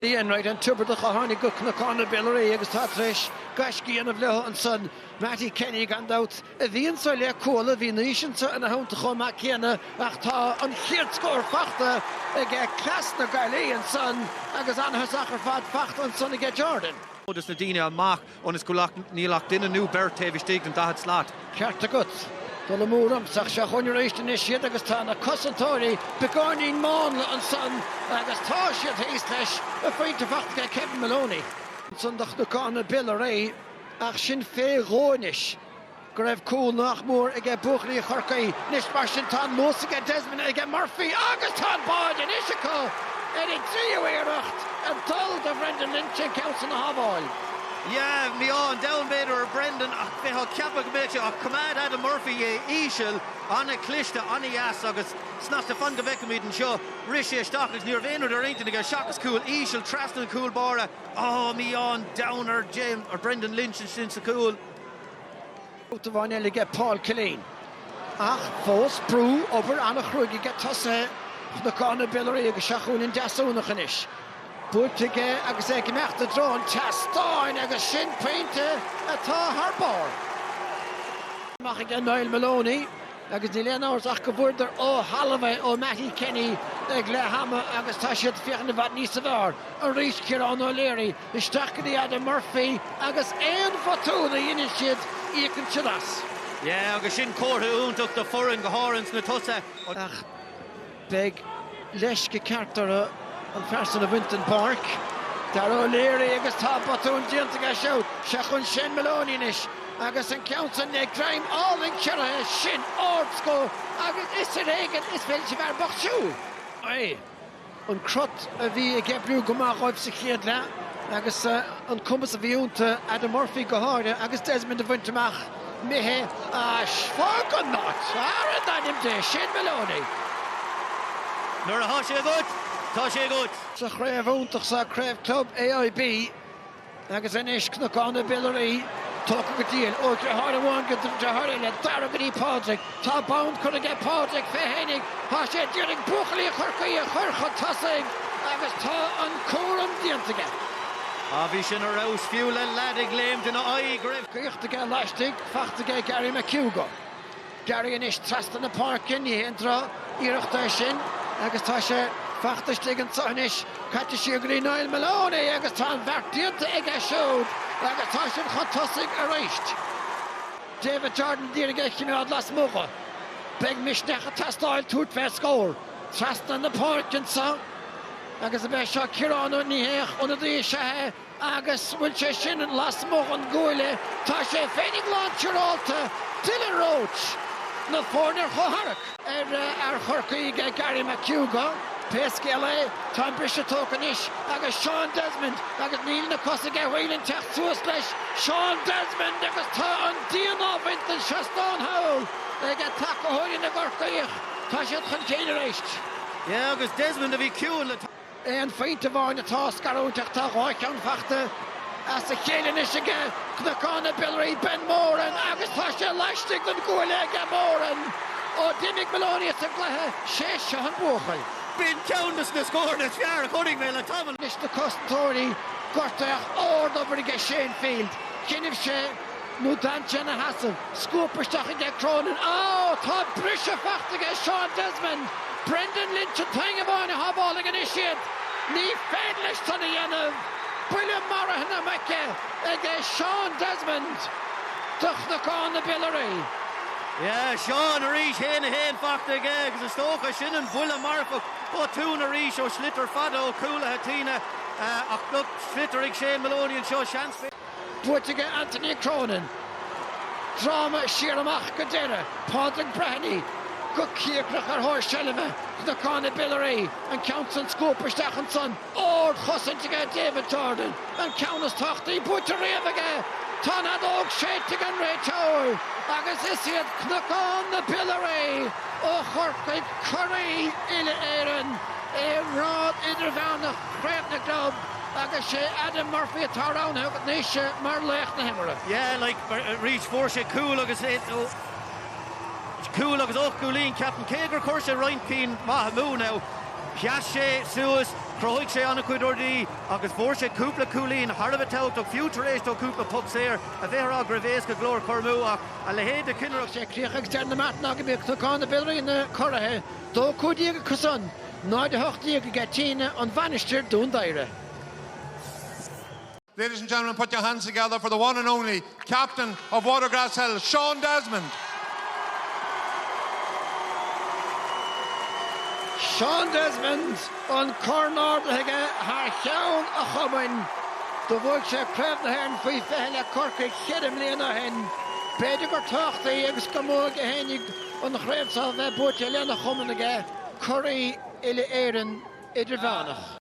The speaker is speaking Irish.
Ian right and tuber the Chorcaí go Cnocán Biolraí agus tá treis gaiscí an bhleo an son Matty Kenny gand out a bhíon sa le cola bhí níosinta an a hánta chomá céanna ach tá an chéad scór fachta ag clas na Galway an son agus anthas achar fad fachta an son ag Jordan. Dus na Tíne An-Mhainistir on is gulach nílach din a new bert tevis stig an dahat slat. Cearta gut. Dul múram sach se chunir éiste is siad agus tá na cosantóirí begáinín mána an son agus tá siad hééis leis a féinte fachta Kevin Maloney. Sundach Cnocán Biolraí ach sin fé rónis. Go raibh cúl nach mór ag Buaicphointí Chorcaí nis mar sin tá nós ag Desmond ag Murphy agus tá báid in Isiacha ag tríomhéireacht an dul de Brendan Lynch an council na Haváil. Yeah, me on down better Brendan ach fe ha capag bitch ach command Adam Murphy Ishil on a clista on a yas agus snap the fun gavek mid and show Rishi Stockers near Venu der ain't to shock is cool Ishil Traston cool bara oh me on downer James or Brendan Lynch and since cool Out of one get Paul Killeen ach fós brú over Anna Chruggy get tosse Cnocán Biolraí agus seachún in dasúnach inis. Buaicphointí agus ag meachta drón teastáin agus sin peinte atá harbár. Mach ag Niall Maloney agus ní lean áras ach go bhfuidir ó Halloway ó Matty Kenny ag le hama agus tá siad fiachna bhat níos a bhar an rís Ciarán O'Leary isteachchaí Adam Murphy agus éon fatúna inis siad íocann siadas. Yeah, agus sin córtha úntaach de foran go hárans na tusa ach beg leis go ceartara an fersan a Winton Park. Dar O'Leary agus tá batún dianta go seo seachún sin Maloney inis agus an council ag graim all in ceartha sin ordsco agus is a réigen is fel si bhar bachsú. Ai, an crut a bhí ag gebrú go má roibh sa chéad le agus an cumas a bhí únta Adam Murphy go háire agus Desmond a bhainteach mithe a sfar go nát ar a daimte sin Maloney. Nor a há sé good. Tá sé good. Sa chréibh úntaach sa chréibh club AIB agus inis Cnocán Biolraí tóca go díal ó de háireháin go de háir le daragaí Pádraig tá bound chun ag Pádraig féhénig tá sé dúring Buaicphointí Chorcaí a churcha tosaigh agus tá an córam diantaige. A bhí sin a rás fiú le ladig léim den a greibh. Gaichtaige leistig fachtaige Gary McHugh. Gary inis trastan na parkin ní hentra iireachta sin agus tá sé fachtastig an sonis caite siúgaí Niall Maloney agus tá an bhartíanta ag siúd agus tá sin chotosig a réist. David Jordan díirige chinnád las muga. Beg misnecha tastáil tút fe scór. Trastan na parkin sa agus a bheith seo Ciarán O'Níhéach onna dí sethe agus bhfuil sé sin an las muga an gúile tá sé féinnig lán tiráilta Dylan Roach na fórnar choharach ar Chorcaí Gary McHugh Pescele tá brise tócanis agus Sean Desmond agus níl na cosa bhhailinn teach suas leis Sean Desmond agus tá an díanamhaint an seastán hail ag take hóirí na Corcaíoch tá siad chun céine réist. Yeah, agus Desmond a bhí ciúil Éon féinte bháin atá scarúnteach tá ráicán fachta as a chéann is ige Cnocán Biolraí Ben Moran agus tá sé leistigh an gúile ag Moran ó Dimig Maloney a glethe sé seo an Buaicphointí. Bín ceannas na scór na fear chunig mé le tamal. Nis na costantóirí gortaach ordobar ige Shane Field. Cinnimh sé nó danse na hasamh scúparsteach ige Cronin. Á, tá brise fachta ige Sean Desmond. Brendan Lynch an taingeabáin a habáil ag an isiad. Ní féin leis tanna dhéanamh. Brilliant Marahan a meice ag Sean Desmond. Cnocán Biolraí. Yeah, Sean a rís héin fachta ige agus a stócha sin an bhulla marfach ó tún a rís ó slitter fada ó cúla Tíne ach look slitter ag Shane Maloney an seo seans. Buaicphointí Anthony Cronin. Drama siaramach go deire. Pádraig Breheny. Go cíacrach ar thóir Shelime Cnocán Biolraí an council scóparsteach an son ór chosantige David Jordan an countess tachtaí Buaicphointí réamhaige tá na dóg séitigh an réiteoir agus is iad Cnocán Biolraí ó Chorcaí Corcaí ile éireann rád Idirmheánach chréibh na glob agus sé Adam Murphy atá ránna agus níos mar leich na himara. Yeah, like reach for sé cool agus cool agus och Gulín Captain Kegur Corsa Ryan Peen Mahamou now Piache Suez, Chluiche Ceannais Iomáint Idirmheánach agus bhór sé cúpla cúlín Harbh táach fiútar éis do cúpla puc séir a bheith á gravéis go glór cormúach a le héad a cinneach sé críochaigh tear na matna go bíoh Cnocán na Biolraí na Corcaí dó cúdaíoga cosán náid a hochtaíoga go Tíne An-Mhainistir Dún Doighre. Ladies and gentlemen, put your hands together for the one and only captain of Watergrasshill, Sean Desmond. Sean Desmond an corner hige haar cheann a chumainn do bhfuil sé creibh na hain faoi feithil le Corcaí cheadam líana hen beidir gur táchtaí agus go móg a hénig an chréibh sa bheith búte leanna chumann aige Corcaí ile éireann Idirmheánach.